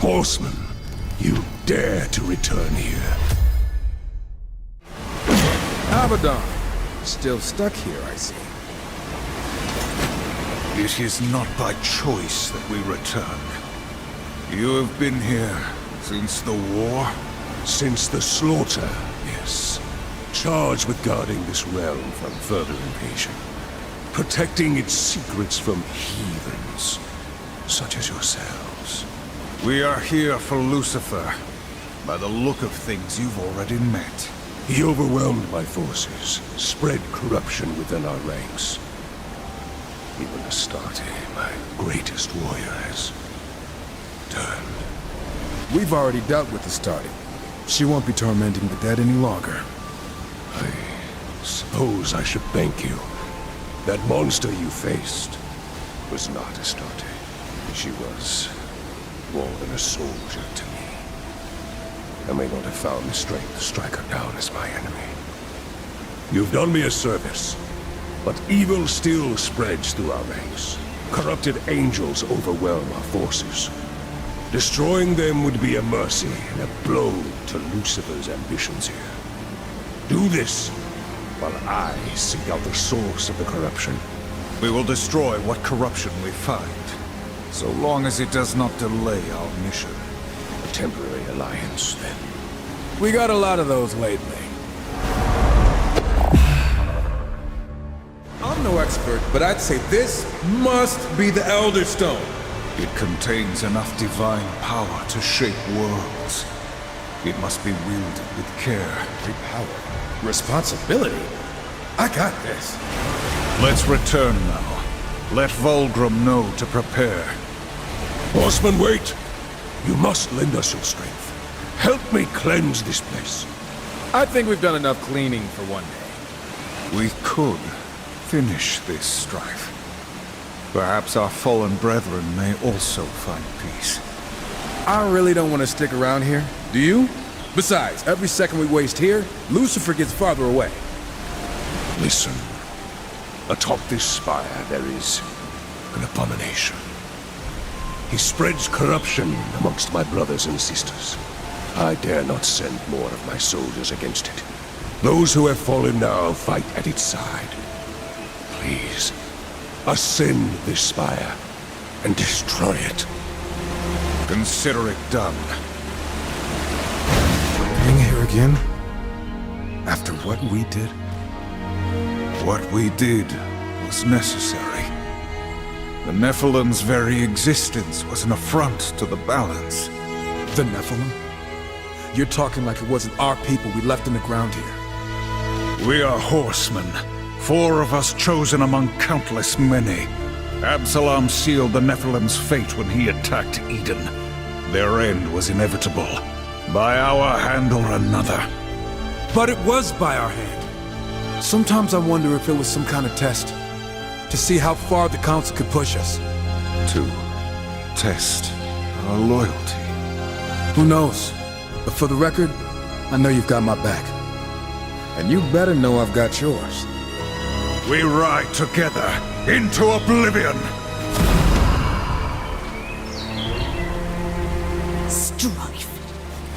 Horseman, you dare to return here. Abaddon. Still stuck here, I see. It is not by choice that we return. You have been here since the war? Since the slaughter, yes. Charged with guarding this realm from further invasion. Protecting its secrets from heathens, such as yourselves. We are here for Lucifer. By the look of things, you've already met. He overwhelmed my forces, spread corruption within our ranks. Even Astarte, my greatest warrior, has turned. We've already dealt with Astarte. She won't be tormenting the dead any longer. I suppose I should thank you. That monster you faced was not Astarte. She was more than a soldier to me. I may not have found the strength to strike her down as my enemy. You've done me a service, but evil still spreads through our ranks. Corrupted angels overwhelm our forces. Destroying them would be a mercy and a blow to Lucifer's ambitions here. Do this, while I seek out the source of the corruption. We will destroy what corruption we find, so long as it does not delay our mission. A temporary alliance, then. We got a lot of those lately. I'm no expert, but I'd say this must be the Elder Stone. It contains enough divine power to shape worlds. It must be wielded with care. Great power. Responsibility. I got this. Let's return now. Let Volgrim know to prepare. Horseman, wait! You must lend us your strength. Help me cleanse this place. I think we've done enough cleaning for one day. We could finish this strife. Perhaps our fallen brethren may also find peace. I really don't want to stick around here. Do you? Besides, every second we waste here, Lucifer gets farther away. Listen. Atop this spire there is an abomination. He spreads corruption amongst my brothers and sisters. I dare not send more of my soldiers against it. Those who have fallen now fight at its side. Please, ascend this spire and destroy it. Consider it done. Being here again? After what we did? What we did was necessary. The Nephilim's very existence was an affront to the balance. The Nephilim? You're talking like it wasn't our people we left in the ground here. We are horsemen. 4 of us chosen among countless many. Absalom sealed the Nephilim's fate when he attacked Eden. Their end was inevitable. By our hand or another. But it was by our hand. Sometimes I wonder if it was some kind of test. To see how far the Council could push us. To test our loyalty. Who knows? But for the record, I know you've got my back. And you better know I've got yours. We ride together into oblivion! Strife!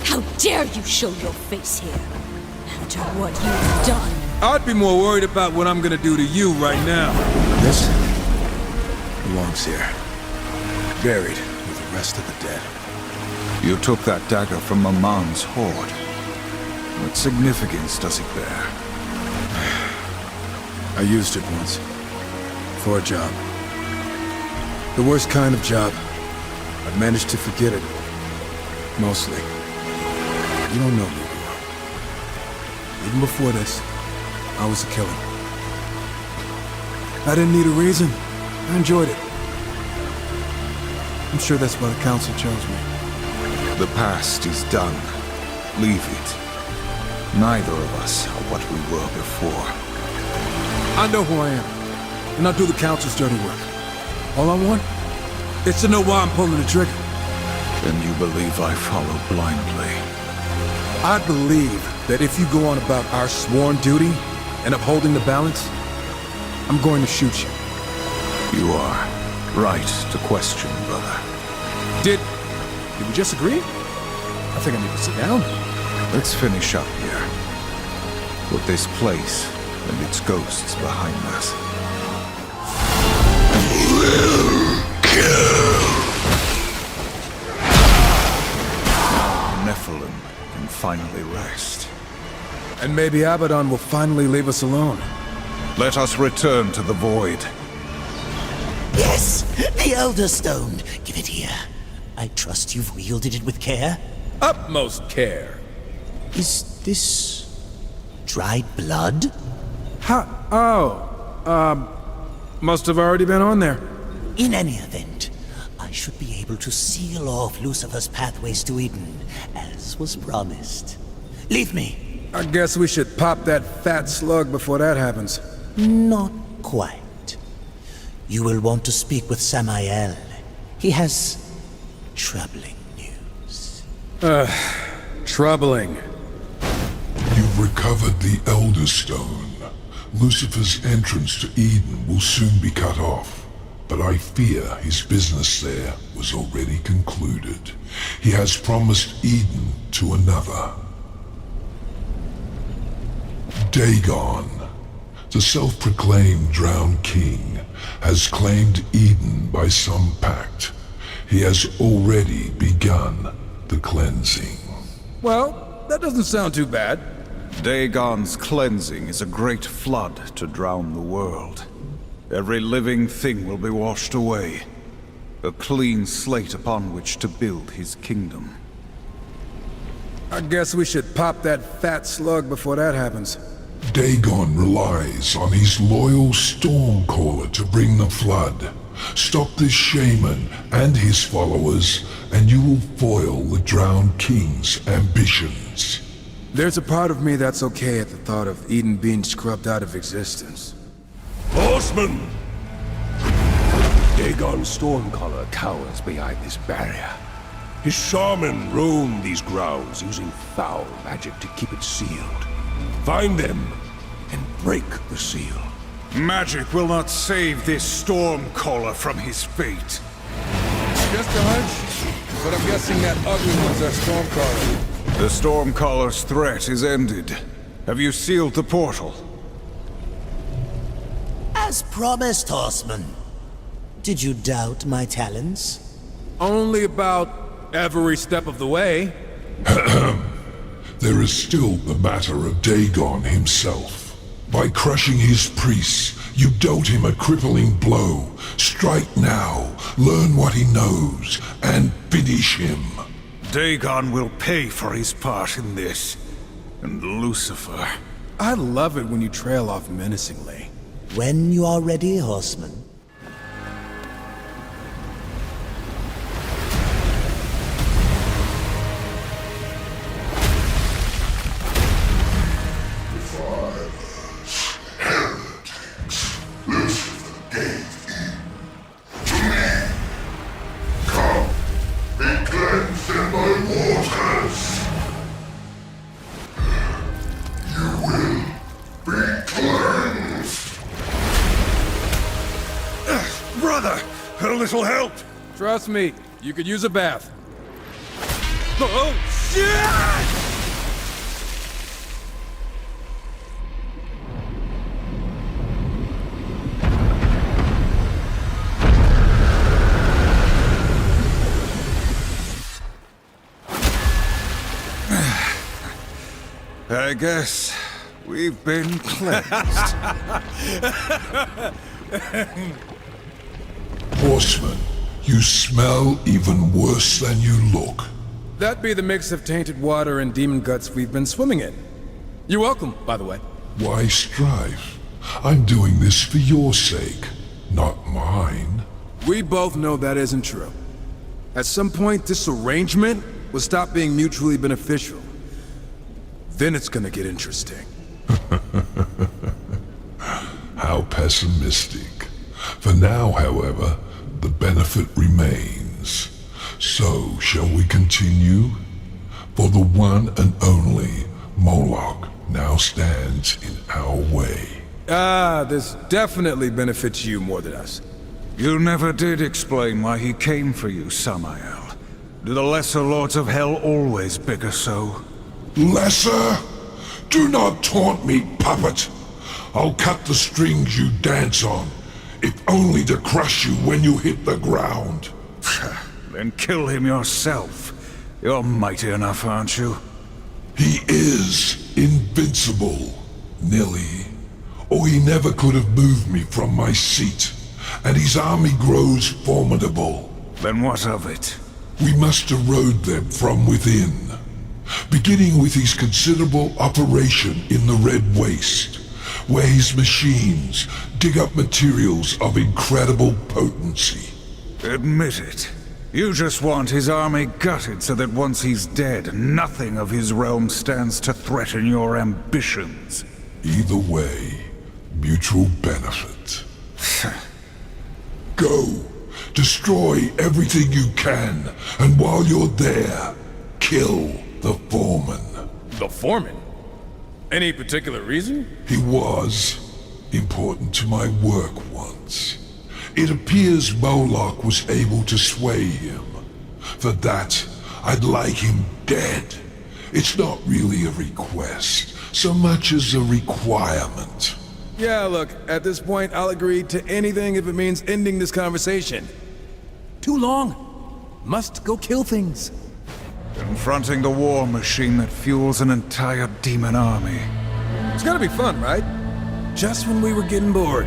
How dare you show your face here? After what you've done. I'd be more worried about what I'm gonna do to you right now. This belongs here. Buried with the rest of the dead. You took that dagger from Maman's hoard. What significance does it bear? I used it once. For a job. The worst kind of job. I've managed to forget it. Mostly. You don't know me, Leo. Even before this, I was a killer. I didn't need a reason. I enjoyed it. I'm sure that's why the Council chose me. The past is done. Leave it. Neither of us are what we were before. I know who I am, and I'll do the Council's dirty work. All I want is to know why I'm pulling the trigger. Then you believe I follow blindly. I believe that if you go on about our sworn duty and upholding the balance, I'm going to shoot you. You are right to question, brother. Did Did we just agree? I think I need to sit down. Let's finish up here. Put this place and its ghosts behind us. Nephilim can finally rest. And maybe Abaddon will finally leave us alone. Let us return to the Void. Yes, the Elder Stone. Give it here. I trust you've wielded it with care. Utmost care. Is this dried blood? Must have already been on there. In any event, I should be able to seal off Lucifer's pathways to Eden, as was promised. Leave me. I guess we should pop that fat slug before that happens. Not quite. You will want to speak with Samael. He has troubling news. Troubling. You've recovered the Elder Stone. Lucifer's entrance to Eden will soon be cut off, but I fear his business there was already concluded. He has promised Eden to another. Dagon, the self-proclaimed drowned king, has claimed Eden by some pact. He has already begun the cleansing. Well, that doesn't sound too bad. Dagon's cleansing is a great flood to drown the world. Every living thing will be washed away. A clean slate upon which to build his kingdom. I guess we should pop that fat slug before that happens. Dagon relies on his loyal Stormcaller to bring the flood. Stop this shaman and his followers, and you will foil the drowned king's ambitions. There's a part of me that's okay at the thought of Eden being scrubbed out of existence. Horseman! Dagon's Stormcaller cowers behind this barrier. His shaman roam these grounds using foul magic to keep it sealed. Find them and break the seal. Magic will not save this Stormcaller from his fate. Just a hunch, but I'm guessing that ugly one's our Stormcaller. The Stormcaller's threat is ended. Have you sealed the portal? As promised, Horseman. Did you doubt my talents? Only about every step of the way. There is still the matter of Dagon himself. By crushing his priests, you dealt him a crippling blow. Strike now, learn what he knows, and finish him. Dagon will pay for his part in this. And Lucifer. I love it when you trail off menacingly. When you are ready, Horseman. Brother, a little help! Trust me, you could use a bath. Oh, shit! I guess we've been cleansed. Horseman, you smell even worse than you look. That'd be the mix of tainted water and demon guts we've been swimming in. You're welcome, by the way. Why strive? I'm doing this for your sake, not mine. We both know that isn't true. At some point, this arrangement will stop being mutually beneficial. Then it's gonna get interesting. How pessimistic. For now, however, the benefit remains. So, shall we continue? For the one and only Moloch now stands in our way. This definitely benefits you more than us. You never did explain why he came for you, Samael. Do the lesser lords of hell always bicker so? Lesser? Do not taunt me, puppet. I'll cut the strings you dance on, if only to crush you when you hit the ground. Then kill him yourself. You're mighty enough, aren't you? He is invincible, Nilly. Or he never could have moved me from my seat, and his army grows formidable. Then what of it? We must erode them from within, beginning with his considerable operation in the Red Waste, where his machines dig up materials of incredible potency. Admit it. You just want his army gutted so that once he's dead, nothing of his realm stands to threaten your ambitions. Either way, mutual benefit. Go. Destroy everything you can, and while you're there, kill the foreman. The foreman? Any particular reason? He was important to my work once. It appears Moloch was able to sway him. For that, I'd like him dead. It's not really a request, so much as a requirement. Yeah, look, at this point, I'll agree to anything if it means ending this conversation. Too long. Must go kill things. Confronting the war machine that fuels an entire demon army. It's gonna be fun, right? Just when we were getting bored.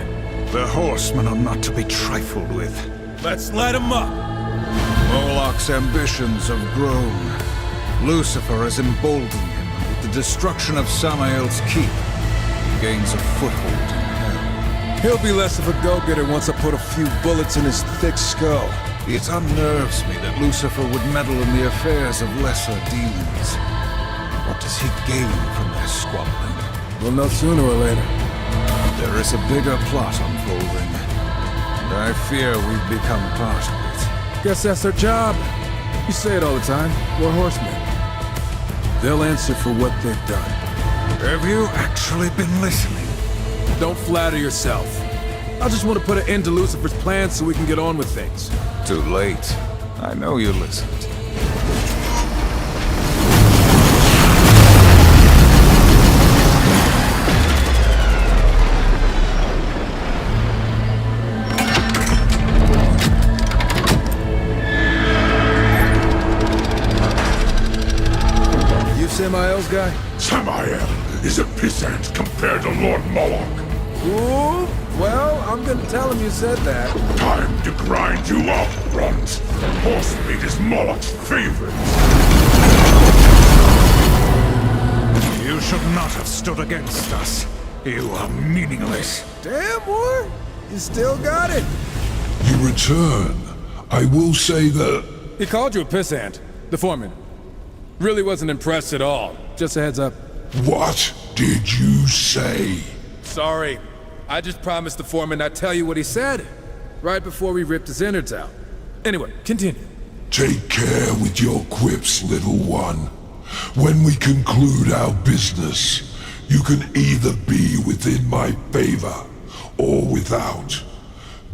The horsemen are not to be trifled with. Let's light 'em up! Moloch's ambitions have grown. Lucifer has emboldened him, and with the destruction of Samael's keep, he gains a foothold in hell. He'll be less of a go-getter once I put a few bullets in his thick skull. It unnerves me that Lucifer would meddle in the affairs of lesser demons. What does he gain from their squabbling? We'll know sooner or later. There is a bigger plot unfolding, and I fear we've become part of it. Guess that's their job. You say it all the time. We're horsemen. They'll answer for what they've done. Have you actually been listening? Don't flatter yourself. I just want to put an end to Lucifer's plans so we can get on with things. Too late. I know you listened. You Samael's guy? Samael is a pissant compared to Lord Moloch. Ooh, well, I'm gonna tell him you said that. Time to grind you up, Runt. Horse meat is Moloch's favorite. You should not have stood against us. You are meaningless. Damn, boy. You still got it. You return. I will say that... He called you a pissant, the foreman. Really wasn't impressed at all. Just a heads up. What did you say? Sorry. I just promised the foreman I'd tell you what he said, right before we ripped his innards out. Anyway, continue. Take care with your quips, little one. When we conclude our business, you can either be within my favor or without.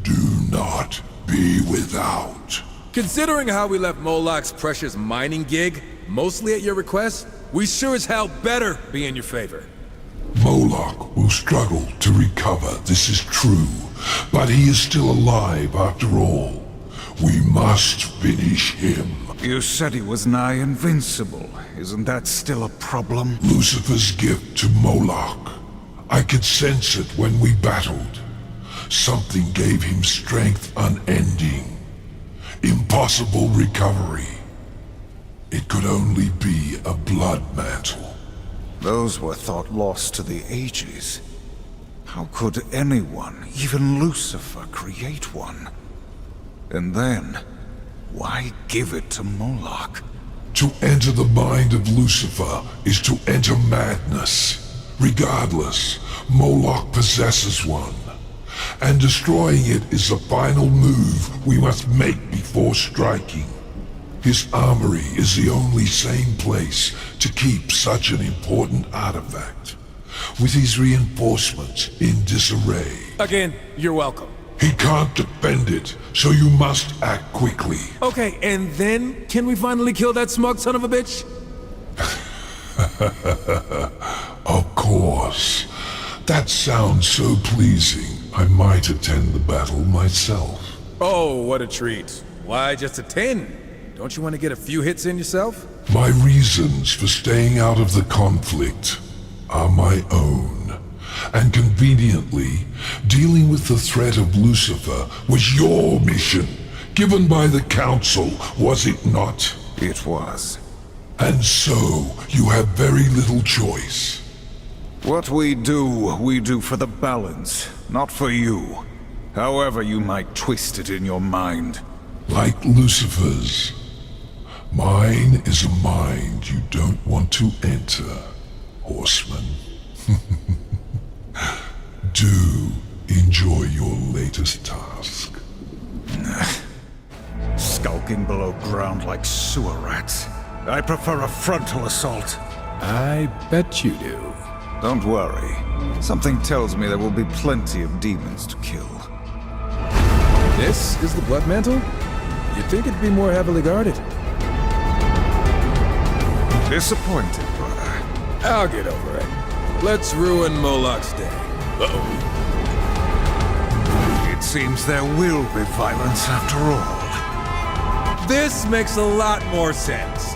Do not be without. Considering how we left Moloch's precious mining gig, mostly at your request, we sure as hell better be in your favor. Moloch will struggle to recover, this is true, but he is still alive after all. We must finish him. You said he was nigh invincible. Isn't that still a problem? Lucifer's gift to Moloch. I could sense it when we battled. Something gave him strength unending. Impossible recovery. It could only be a blood mantle. Those were thought lost to the ages. How could anyone, even Lucifer, create one? And then, why give it to Moloch? To enter the mind of Lucifer is to enter madness. Regardless, Moloch possesses one. And destroying it is the final move we must make before striking. His armory is the only sane place to keep such an important artifact. With his reinforcements in disarray. Again, you're welcome. He can't defend it, so you must act quickly. Okay, and then can we finally kill that smug son of a bitch? Of course. That sounds so pleasing. I might attend the battle myself. Oh, what a treat. Why just attend? Don't you want to get a few hits in yourself? My reasons for staying out of the conflict are my own. And conveniently, dealing with the threat of Lucifer was your mission, given by the Council, was it not? It was. And so, you have very little choice. What we do for the balance, not for you. However you might twist it in your mind. Like Lucifer's. Mine is a mind you don't want to enter, Horseman. Do enjoy your latest task. Skulking below ground like sewer rats. I prefer a frontal assault. I bet you do. Don't worry. Something tells me there will be plenty of demons to kill. This is the Blood Mantle? You'd think it'd be more heavily guarded. Disappointed, brother. I'll get over it. Let's ruin Moloch's day. Uh-oh. It seems there will be violence after all. This makes a lot more sense.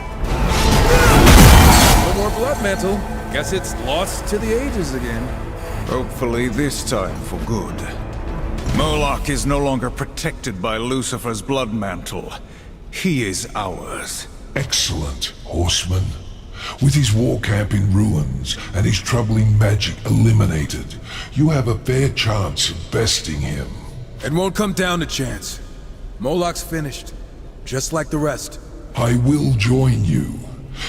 No more Blood Mantle. Guess it's lost to the ages again. Hopefully this time for good. Moloch is no longer protected by Lucifer's blood mantle. He is ours. Excellent, Horseman. With his war camp in ruins and his troubling magic eliminated, you have a fair chance of besting him. It won't come down to chance. Moloch's finished, just like the rest. I will join you.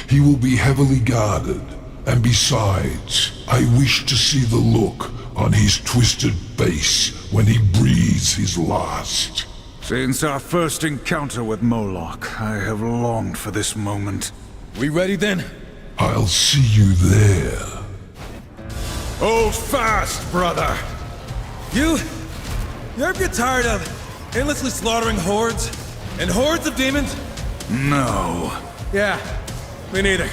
He will be heavily guarded, and besides, I wish to see the look on his twisted face when he breathes his last. Since our first encounter with Moloch, I have longed for this moment. We ready then? I'll see you there. Hold fast, brother! You ever get tired of endlessly slaughtering hordes and hordes of demons? No. Yeah, me neither.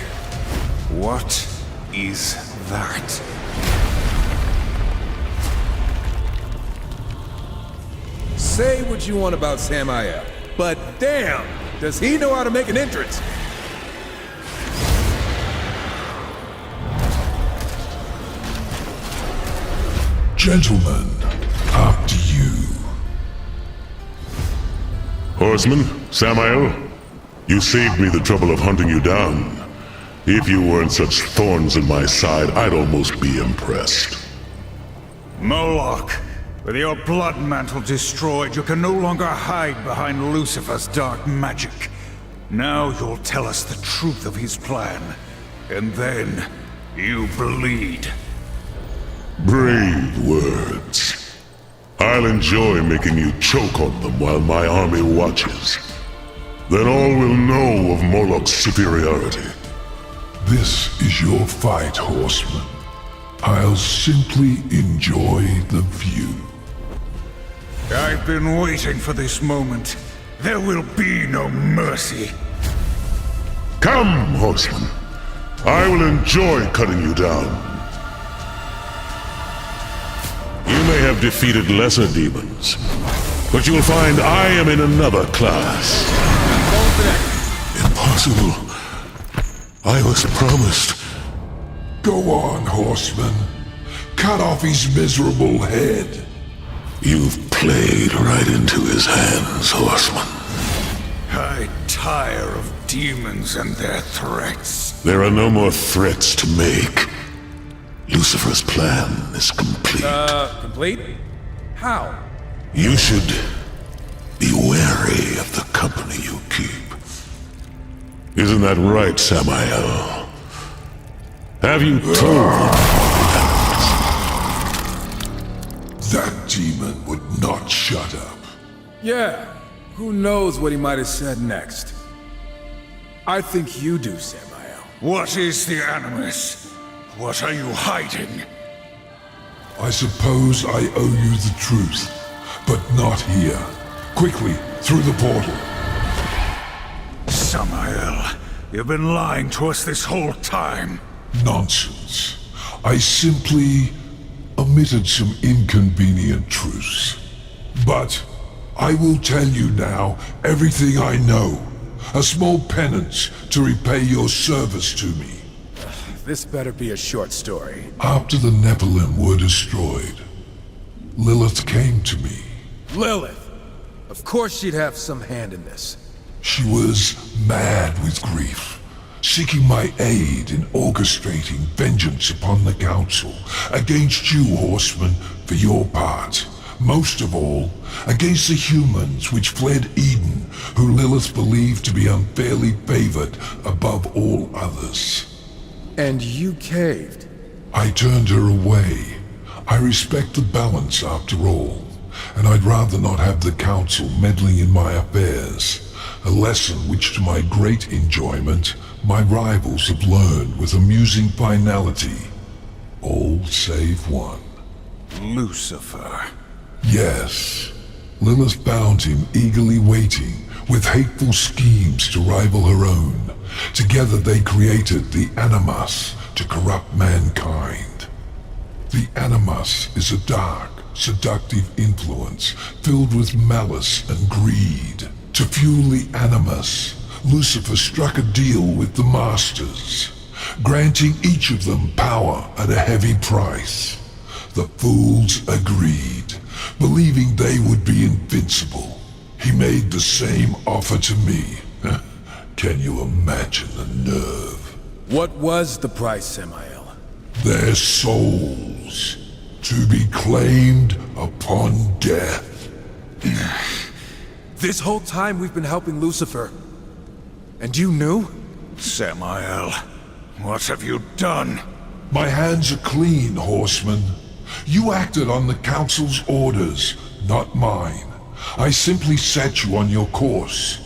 What is that? Say what you want about Samael, but damn, does he know how to make an entrance? Gentlemen, after you. Horseman, Samael, you saved me the trouble of hunting you down. If you weren't such thorns in my side, I'd almost be impressed. Moloch, with your blood mantle destroyed, you can no longer hide behind Lucifer's dark magic. Now you'll tell us the truth of his plan, and then you bleed. Brave words. I'll enjoy making you choke on them while my army watches. Then all will know of Moloch's superiority. This is your fight, Horseman. I'll simply enjoy the view. I've been waiting for this moment. There will be no mercy. Come, Horseman. I will enjoy cutting you down. You may have defeated lesser demons, but you'll find I am in another class. Impossible. I was promised. Go on, Horseman. Cut off his miserable head. You've played right into his hands, Horseman. I tire of demons and their threats. There are no more threats to make. Lucifer's plan is complete. Complete? How? You should be wary of the company you keep. Isn't that right, Samael? Have you told That demon would not shut up. Yeah, who knows what he might have said next. I think you do, Samael. What is the animus? What are you hiding? I suppose I owe you the truth. But not here. Quickly, through the portal. Samael, you've been lying to us this whole time. Nonsense. I simply omitted some inconvenient truths. But I will tell you now everything I know. A small penance to repay your service to me. This better be a short story. After the Nephilim were destroyed, Lilith came to me. Lilith! Of course she'd have some hand in this. She was mad with grief, seeking my aid in orchestrating vengeance upon the Council, against you, Horseman, for your part. Most of all, against the humans which fled Eden, who Lilith believed to be unfairly favored above all others. And you caved. I turned her away. I respect the balance after all, and I'd rather not have the Council meddling in my affairs. A lesson which, to my great enjoyment, my rivals have learned with amusing finality. All save one. Lucifer. Yes. Lilith found him eagerly waiting, with hateful schemes to rival her own. Together they created the Animus to corrupt mankind. The Animus is a dark, seductive influence filled with malice and greed. To fuel the Animus, Lucifer struck a deal with the Masters, granting each of them power at a heavy price. The fools agreed, believing they would be invincible. He made the same offer to me. Can you imagine the nerve? What was the price, Samael? Their souls, to be claimed upon death. This whole time we've been helping Lucifer. And you knew? Samael, what have you done? My hands are clean, Horseman. You acted on the Council's orders, not mine. I simply set you on your course.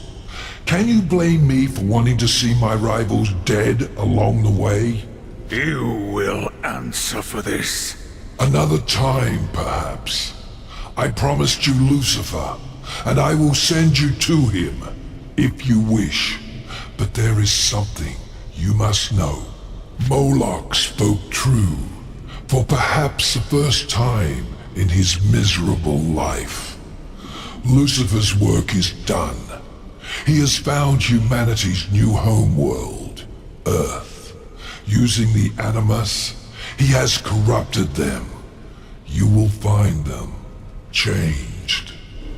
Can you blame me for wanting to see my rivals dead along the way? You will answer for this. Another time, perhaps. I promised you Lucifer, and I will send you to him, if you wish. But there is something you must know. Moloch spoke true, for perhaps the first time in his miserable life. Lucifer's work is done. He has found humanity's new homeworld, Earth. Using the Animus, he has corrupted them. You will find them changed.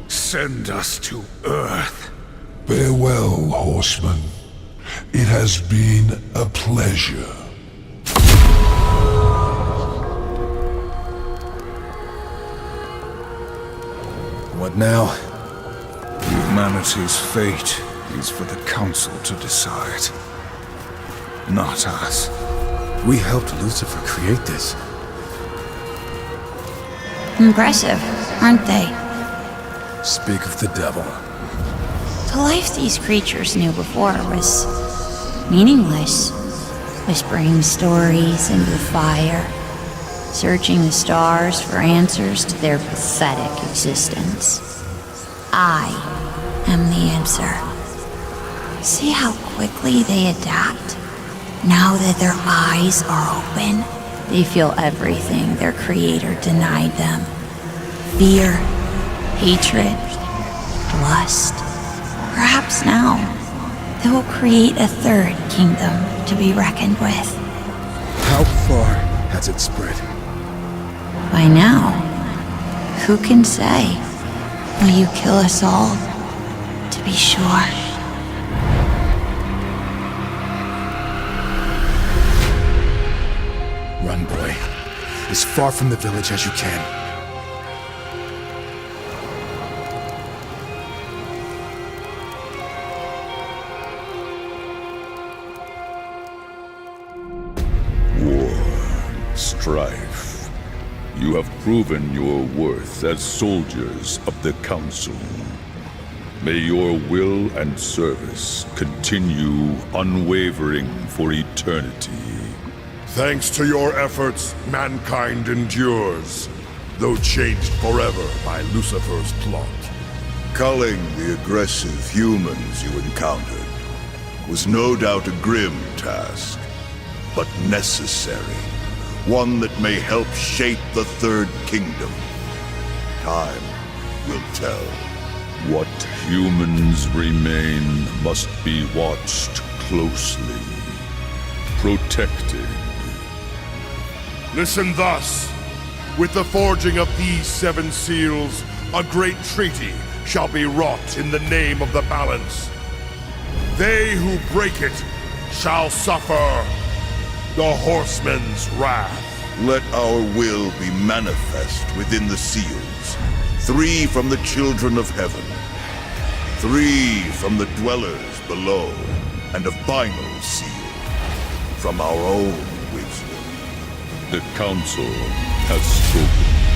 Send us to Earth. Farewell, Horseman. It has been a pleasure. What now? Humanity's fate is for the Council to decide. Not us. We helped Lucifer create this. Impressive, aren't they? Speak of the devil. The life these creatures knew before was meaningless. Whispering stories into the fire, searching the stars for answers to their pathetic existence. I am the answer. See how quickly they adapt? Now that their eyes are open, they feel everything their creator denied them. Fear, hatred, lust. Perhaps now, they will create a third kingdom to be reckoned with. How far has it spread? By now, who can say? Will you kill us all? To be sure. Run, boy. As far from the village as you can. Strife. You have proven your worth as soldiers of the Council. May your will and service continue unwavering for eternity. Thanks to your efforts, mankind endures. though changed forever by Lucifer's plot. Culling the aggressive humans you encountered was no doubt a grim task, but necessary. One that may help shape the Third Kingdom. Time will tell. What humans remain must be watched closely, protected. Listen thus. With the forging of these 7 seals, a great treaty shall be wrought in the name of the balance. They who break it shall suffer the Horseman's wrath. Let our will be manifest within the seals. 3 from the children of heaven, 3 from the dwellers below, and a final seal from our own wisdom. The Council has spoken.